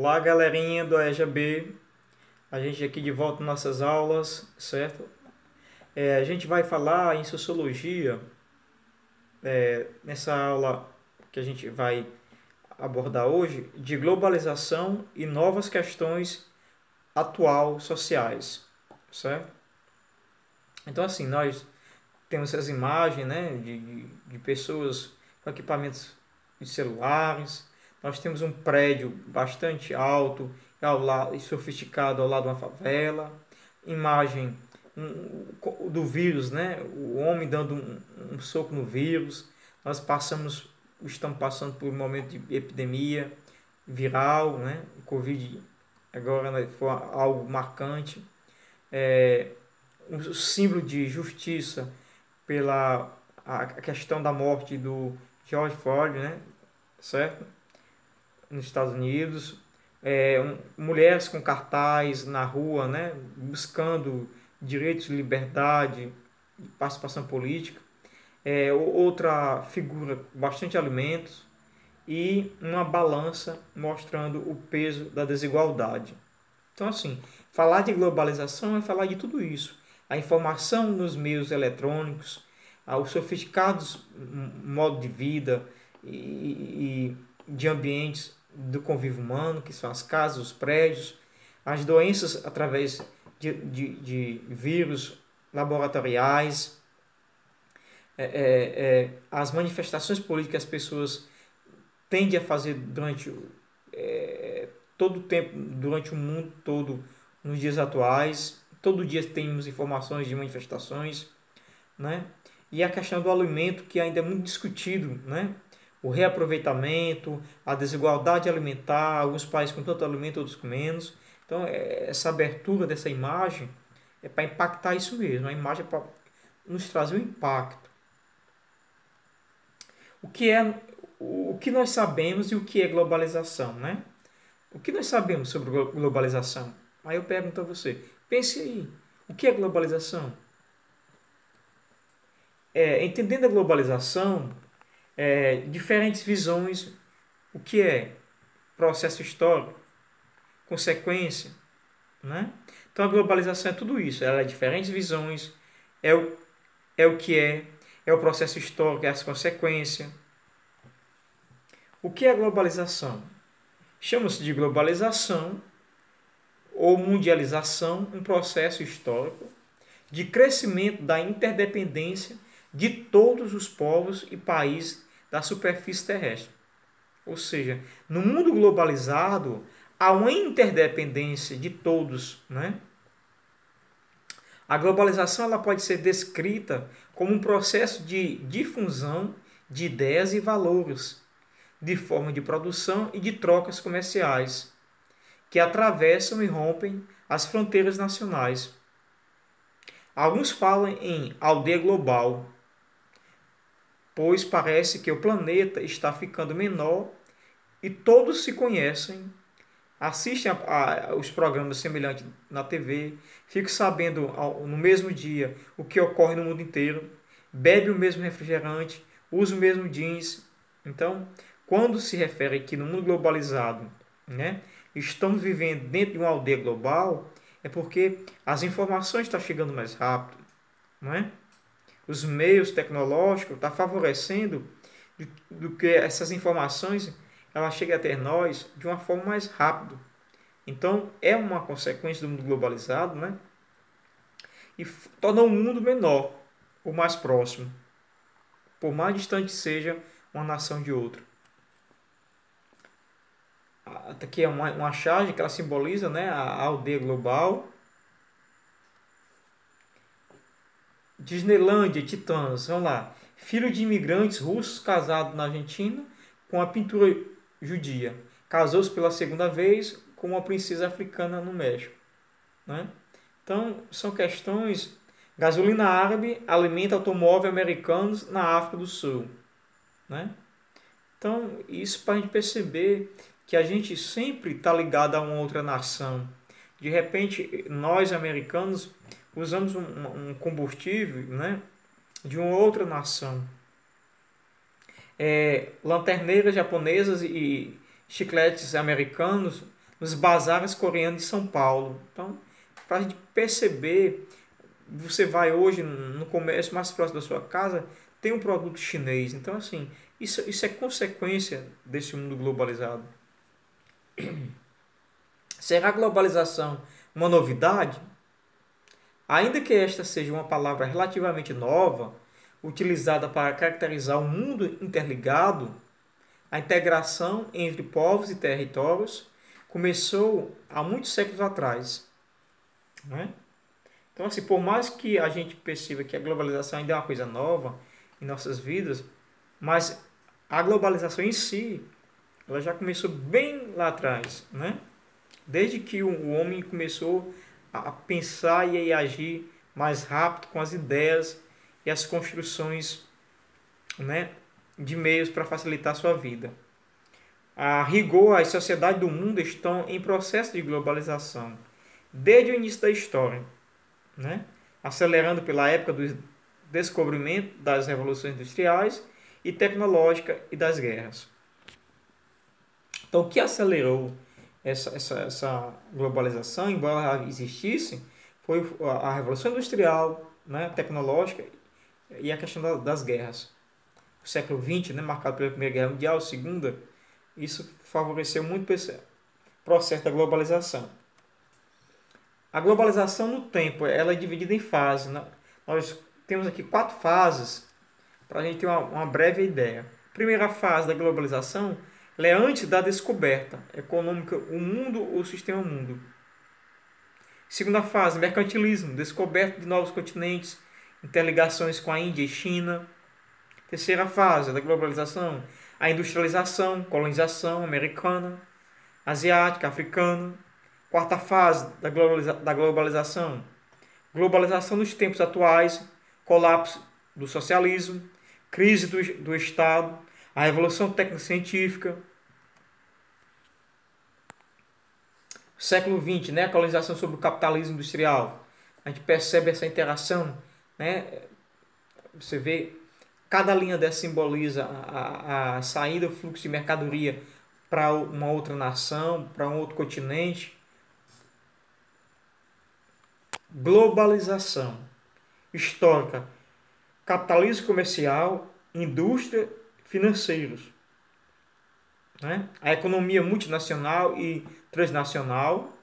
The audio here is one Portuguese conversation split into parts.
Olá, galerinha do EJB, a gente aqui de volta nas nossas aulas, certo? A gente vai falar em sociologia, nessa aula que a gente vai abordar hoje, de globalização e novas questões atual sociais, certo? Então, assim, nós temos essas imagens, né, de pessoas com equipamentos de celulares. Nós temos um prédio bastante alto e sofisticado ao lado de uma favela. Imagem do vírus, né, o homem dando um soco no vírus. Estamos passando por um momento de epidemia viral, né, o Covid agora, né, foi algo marcante. Um símbolo de justiça pela a questão da morte do George Floyd, né, certo? Nos Estados Unidos, mulheres com cartaz na rua, né, buscando direitos de liberdade, de participação política. Outra figura, bastante alimentos e uma balança mostrando o peso da desigualdade. Então, assim, falar de globalização é falar de tudo isso. A informação nos meios eletrônicos, os sofisticados modo de vida e de ambientes do convívio humano, que são as casas, os prédios, as doenças através de vírus laboratoriais, as manifestações políticas que as pessoas tendem a fazer durante todo o tempo, durante o mundo todo, nos dias atuais. Todo dia temos informações de manifestações, né? E a questão do alimento, que ainda é muito discutido, né? O reaproveitamento, a desigualdade alimentar, alguns países com tanto alimento, outros com menos. Então, essa abertura dessa imagem é para impactar isso mesmo. A imagem é para nos trazer um impacto. O que nós sabemos e o que é globalização, né? O que nós sabemos sobre globalização? Aí eu pergunto a você, pense aí, o que é globalização? Entendendo a globalização, diferentes visões, o que é processo histórico, consequência, né? Então a globalização é tudo isso, ela é diferentes visões, é o, é o que é o processo histórico, é as consequências. O que é a globalização? Chama-se de globalização ou mundialização um processo histórico de crescimento da interdependência de todos os povos e países da superfície terrestre. Ou seja, no mundo globalizado, há uma interdependência de todos, né? A globalização ela pode ser descrita como um processo de difusão de ideias e valores, de forma de produção e de trocas comerciais, que atravessam e rompem as fronteiras nacionais. Alguns falam em aldeia global, pois parece que o planeta está ficando menor e todos se conhecem, assistem os programas semelhantes na TV, ficam sabendo no mesmo dia o que ocorre no mundo inteiro, bebe o mesmo refrigerante, usa o mesmo jeans. Então, quando se refere aqui no mundo globalizado, né, estamos vivendo dentro de uma aldeia global, é porque as informações estão chegando mais rápido, não é? Os meios tecnológicos estão favorecendo do que essas informações ela chega até nós de uma forma mais rápida. Então, é uma consequência do mundo globalizado, né? E torna o mundo menor, ou mais próximo, por mais distante seja uma nação de outra. Aqui é uma charge que ela simboliza, né, a aldeia global. Disneylândia, Titãs, vamos lá. Filho de imigrantes russos casado na Argentina com a pintura judia. Casou-se pela segunda vez com uma princesa africana no México, né? Então, são questões. Gasolina árabe alimenta automóveis americanos na África do Sul, né? Então, isso para a gente perceber que a gente sempre está ligado a uma outra nação. De repente, nós americanos usamos um combustível, né, de uma outra nação. Lanterneiras japonesas e chicletes americanos nos bazares coreanos de São Paulo. Então, para a gente perceber, você vai hoje no comércio mais próximo da sua casa, tem um produto chinês. Então, assim, isso é consequência desse mundo globalizado. Será a globalização uma novidade? Ainda que esta seja uma palavra relativamente nova, utilizada para caracterizar um mundo interligado, a integração entre povos e territórios começou há muitos séculos atrás, né? Então, assim, por mais que a gente perceba que a globalização ainda é uma coisa nova em nossas vidas, mas a globalização em si, ela já começou bem lá atrás, né? Desde que o homem começou a pensar e a agir mais rápido com as ideias e as construções, né, de meios para facilitar a sua vida. A rigor, as sociedades do mundo estão em processo de globalização desde o início da história, né? Acelerando pela época do descobrimento das revoluções industriais e tecnológicas e das guerras. Então, o que acelerou essa globalização, embora ela existisse, foi a Revolução Industrial, né, tecnológica e a questão das guerras. O século XX, né, marcado pela Primeira Guerra Mundial, Segunda, isso favoreceu muito esse processo da globalização. A globalização no tempo, ela é dividida em fases, né? Nós temos aqui 4 fases para a gente ter uma breve ideia. A primeira fase da globalização, ela é antes da descoberta econômica, o mundo, o sistema mundo. Segunda fase, mercantilismo, descoberta de novos continentes, interligações com a Índia e China. Terceira fase da globalização, a industrialização, colonização americana, asiática, africana. Quarta fase da globalização, globalização nos tempos atuais, colapso do socialismo, crise do Estado, a revolução técnico-científica. Século XX, né, a colonização sobre o capitalismo industrial. A gente percebe essa interação, né? Você vê, cada linha dessa simboliza a saída, o fluxo de mercadoria para uma outra nação, para um outro continente. Globalização histórica, capitalismo comercial, indústria, financeiros, né? A economia multinacional e transnacional,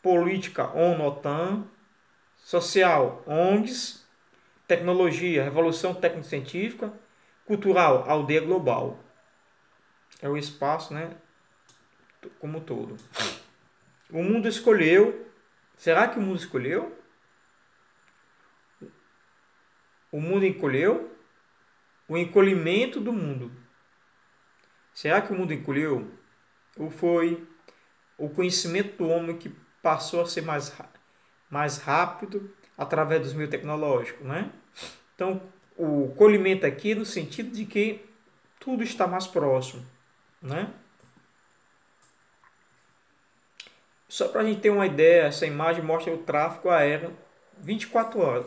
política ONU-OTAN, social ONGs, tecnologia, revolução técnico-científica, cultural, aldeia global. É o espaço, né, como um todo. O mundo escolheu. Será que o mundo escolheu? O mundo encolheu? O encolhimento do mundo. Será que o mundo encolheu? Ou foi o conhecimento do homem que passou a ser mais rápido através dos meios tecnológicos, né? Então, o colhimento aqui no sentido de que tudo está mais próximo, né? Só para a gente ter uma ideia, essa imagem mostra o tráfego aéreo 24 horas,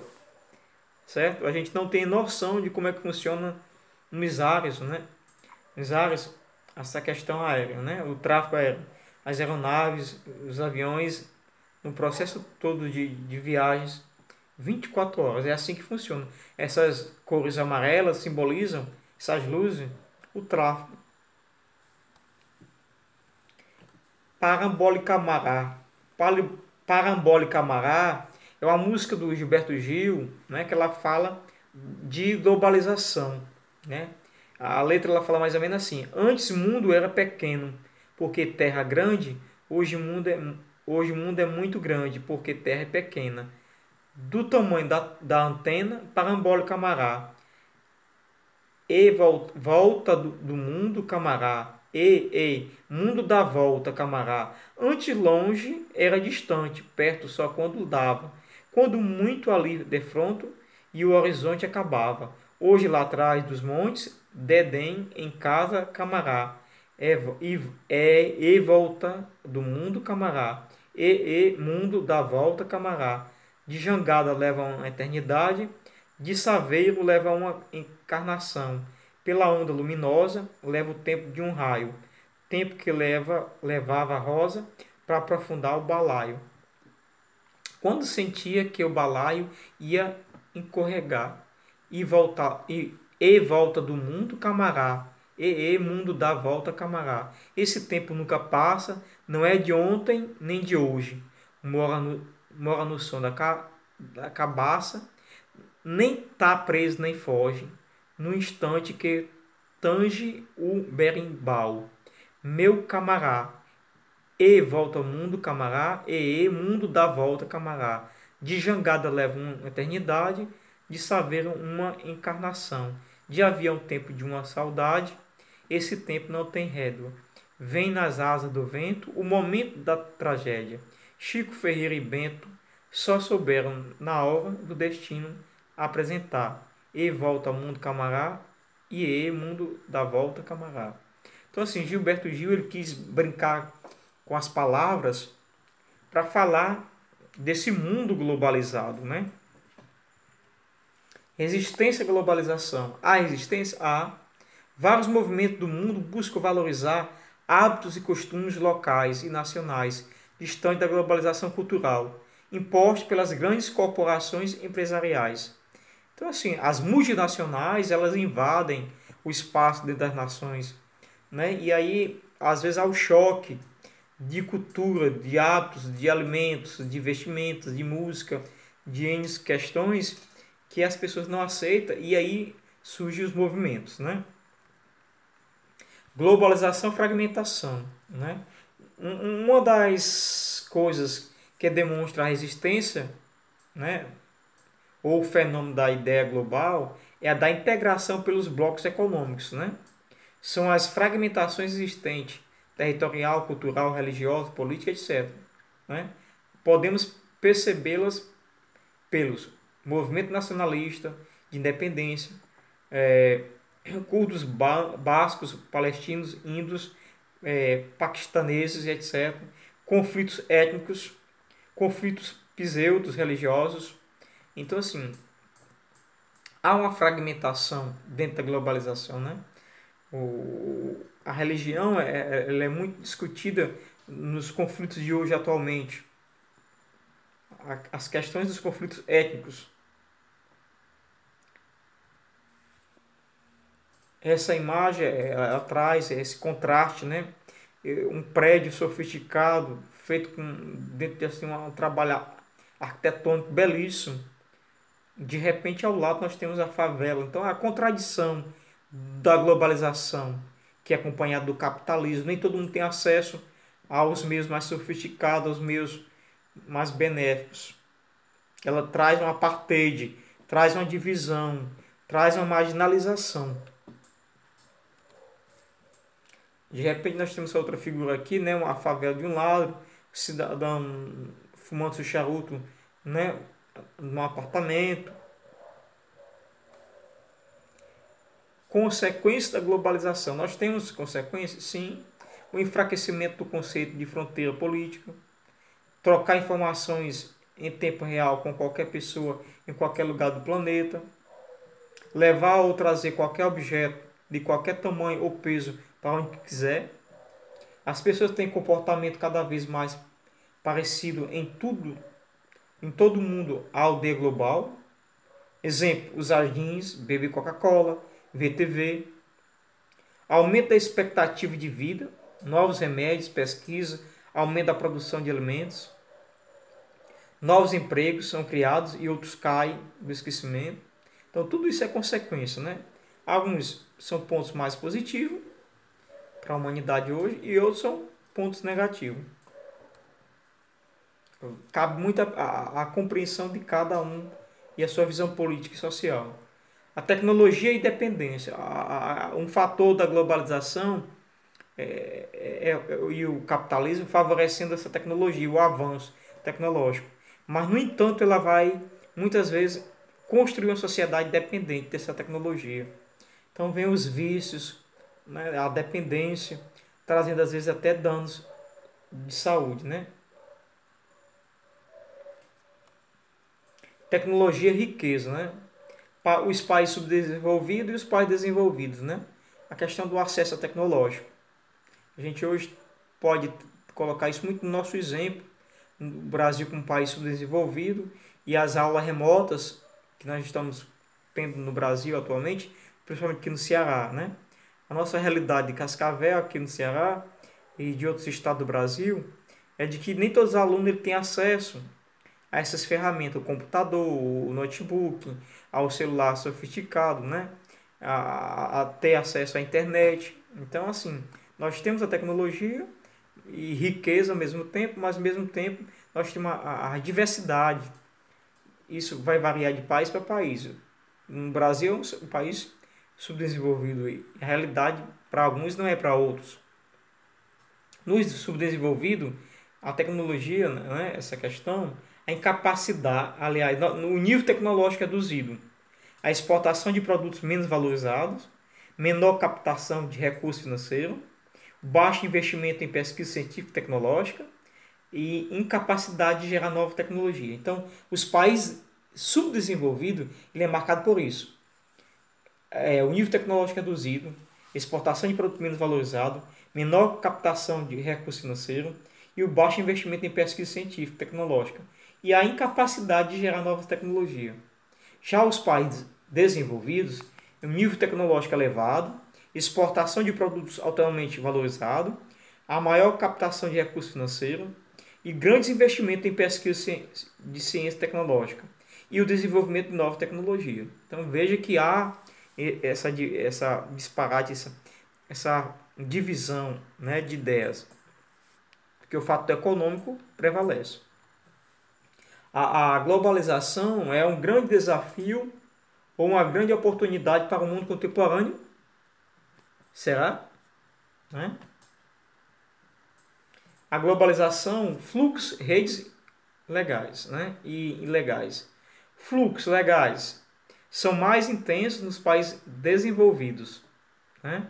certo? A gente não tem noção de como é que funciona nos ares, né? Nos ares, essa questão aérea, né? O tráfego aéreo, as aeronaves, os aviões, no processo todo de viagens, 24 horas. É assim que funciona. Essas cores amarelas simbolizam, essas luzes, o tráfego. Parambólica Mará. Parambólica Mará é uma música do Gilberto Gil, né, que ela fala de globalização, né? A letra ela fala mais ou menos assim: antes o mundo era pequeno, porque terra grande, hoje o mundo é muito grande, porque terra é pequena. Do tamanho da antena, parambólica Mará. E volta do mundo, camará. Mundo dá volta, camará. Antes longe era distante, perto só quando dava. Quando muito ali defronto e o horizonte acabava. Hoje lá atrás dos montes, Dedém em casa, camará. Volta do mundo, camará. Mundo dá volta, camará. De jangada leva uma eternidade, de saveiro leva uma encarnação. Pela onda luminosa leva o tempo de um raio. Tempo que levava a rosa, para aprofundar o balaio. Quando sentia que o balaio ia escorregar e voltar e volta do mundo, camará, e mundo dá volta, camará. Esse tempo nunca passa, não é de ontem nem de hoje. Mora no som da cabaça, nem tá preso nem foge. No instante que tange o berimbau. Meu camará, e volta ao mundo, camará, e mundo dá volta, camará. De jangada leva uma eternidade, de saber uma encarnação. De avião tempo de uma saudade, esse tempo não tem rédua. Vem nas asas do vento o momento da tragédia. Chico Ferreira e Bento só souberam na hora do destino apresentar. E volta ao mundo, camará, e mundo dá volta, camará. Então assim, Gilberto Gil ele quis brincar com as palavras para falar desse mundo globalizado, né? Resistência à globalização. Há resistência? Há. Vários movimentos do mundo buscam valorizar hábitos e costumes locais e nacionais, distantes da globalização cultural, impostos pelas grandes corporações empresariais. Então, assim, as multinacionais, elas invadem o espaço dentro das nações, né? E aí, às vezes, há o choque de cultura, de hábitos, de alimentos, de vestimentas, de música, de N questões que as pessoas não aceitam e aí surgem os movimentos, né? Globalização, fragmentação, né? Uma das coisas que demonstra a resistência, né, ou o fenômeno da ideia global é a da integração pelos blocos econômicos, né? São as fragmentações existentes, territorial, cultural, religiosa, política, etc. Né? Podemos percebê-las pelos movimento nacionalista, de independência, curdos bascos, palestinos, índios, paquistaneses, etc. Conflitos étnicos, conflitos pseudos religiosos. Então, assim, há uma fragmentação dentro da globalização, né? A religião ela é muito discutida nos conflitos de hoje atualmente. As questões dos conflitos étnicos. Essa imagem ela traz esse contraste, né? Um prédio sofisticado, feito com dentro de assim, um trabalho arquitetônico belíssimo. De repente, ao lado, nós temos a favela. Então, a contradição da globalização, que é acompanhada do capitalismo. Nem todo mundo tem acesso aos meios mais sofisticados, aos meios mais benéficos. Ela traz um apartheid, traz uma divisão, traz uma marginalização. De repente nós temos outra figura aqui, né, uma favela de um lado, cidadão fumando seu charuto, né, num apartamento. Consequência da globalização. Nós temos consequências? Sim. O enfraquecimento do conceito de fronteira política, trocar informações em tempo real com qualquer pessoa em qualquer lugar do planeta, levar ou trazer qualquer objeto de qualquer tamanho ou peso para onde quiser. As pessoas têm comportamento cada vez mais parecido em todo mundo à aldeia global. Exemplo, usar jeans, beber Coca-Cola, ver TV. Aumento da expectativa de vida, novos remédios, pesquisa, aumento da produção de alimentos. Novos empregos são criados e outros caem do esquecimento. Então tudo isso é consequência, né? Alguns são pontos mais positivos para a humanidade hoje e outros são pontos negativos. Cabe muito a compreensão de cada um e a sua visão política e social. A tecnologia e dependência. Um fator da globalização e o capitalismo favorecendo essa tecnologia, o avanço tecnológico. Mas, no entanto, ela vai, muitas vezes, construir uma sociedade dependente dessa tecnologia. Então, vem os vícios, né, a dependência, trazendo, às vezes, até danos de saúde, né? Tecnologia e riqueza, né? Os países subdesenvolvidos e os países desenvolvidos, né? A questão do acesso tecnológico. A gente hoje pode colocar isso muito no nosso exemplo, no Brasil como um país subdesenvolvido, e as aulas remotas que nós estamos tendo no Brasil atualmente, principalmente aqui no Ceará, né? A nossa realidade de Cascavel, aqui no Ceará, e de outros estados do Brasil, é de que nem todos os alunos ele têm acesso a essas ferramentas, o computador, o notebook, ao celular sofisticado, né? A ter acesso à internet. Então, assim, nós temos a tecnologia e riqueza ao mesmo tempo, mas ao mesmo tempo nós temos a diversidade. Isso vai variar de país para país. No Brasil é um país subdesenvolvido e a realidade para alguns não é para outros. No subdesenvolvido, a tecnologia, né, essa questão, a incapacidade, aliás, no nível tecnológico reduzido, a exportação de produtos menos valorizados, menor captação de recursos financeiros, baixo investimento em pesquisa científica e tecnológica e incapacidade de gerar nova tecnologia. Então, os países subdesenvolvidos, ele é marcado por isso. O nível tecnológico reduzido, exportação de produtos menos valorizados, menor captação de recursos financeiros e o baixo investimento em pesquisa científica e tecnológica e a incapacidade de gerar novas tecnologias. Já os países desenvolvidos, um nível tecnológico elevado, exportação de produtos altamente valorizados, a maior captação de recursos financeiros e grandes investimentos em pesquisa de ciência tecnológica e o desenvolvimento de nova tecnologia. Então veja que há essa disparate, essa divisão, né, de ideias, porque o fato econômico prevalece. A globalização é um grande desafio ou uma grande oportunidade para o mundo contemporâneo? Será? Né? A globalização, fluxos, redes legais, né, e ilegais. Fluxos legais são mais intensos nos países desenvolvidos, né?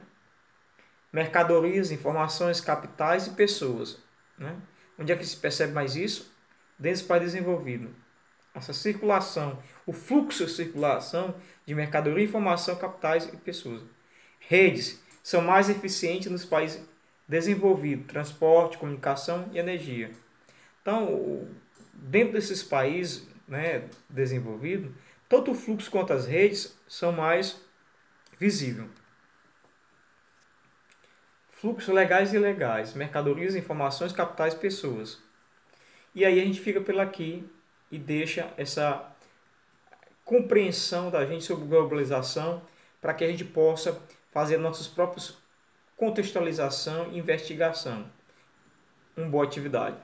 Mercadorias, informações, capitais e pessoas, né? Onde é que se percebe mais isso? Dentro dos países desenvolvidos. Essa circulação, o fluxo de circulação de mercadoria, informação, capitais e pessoas. Redes são mais eficientes nos países desenvolvidos, transporte, comunicação e energia. Então, dentro desses países, né, desenvolvidos, tanto o fluxo quanto as redes são mais visíveis. Fluxos legais e ilegais, mercadorias, informações, capitais e pessoas. E aí a gente fica por aqui e deixa essa compreensão da gente sobre globalização para que a gente possa fazer nossos próprios contextualização e investigação. Uma boa atividade.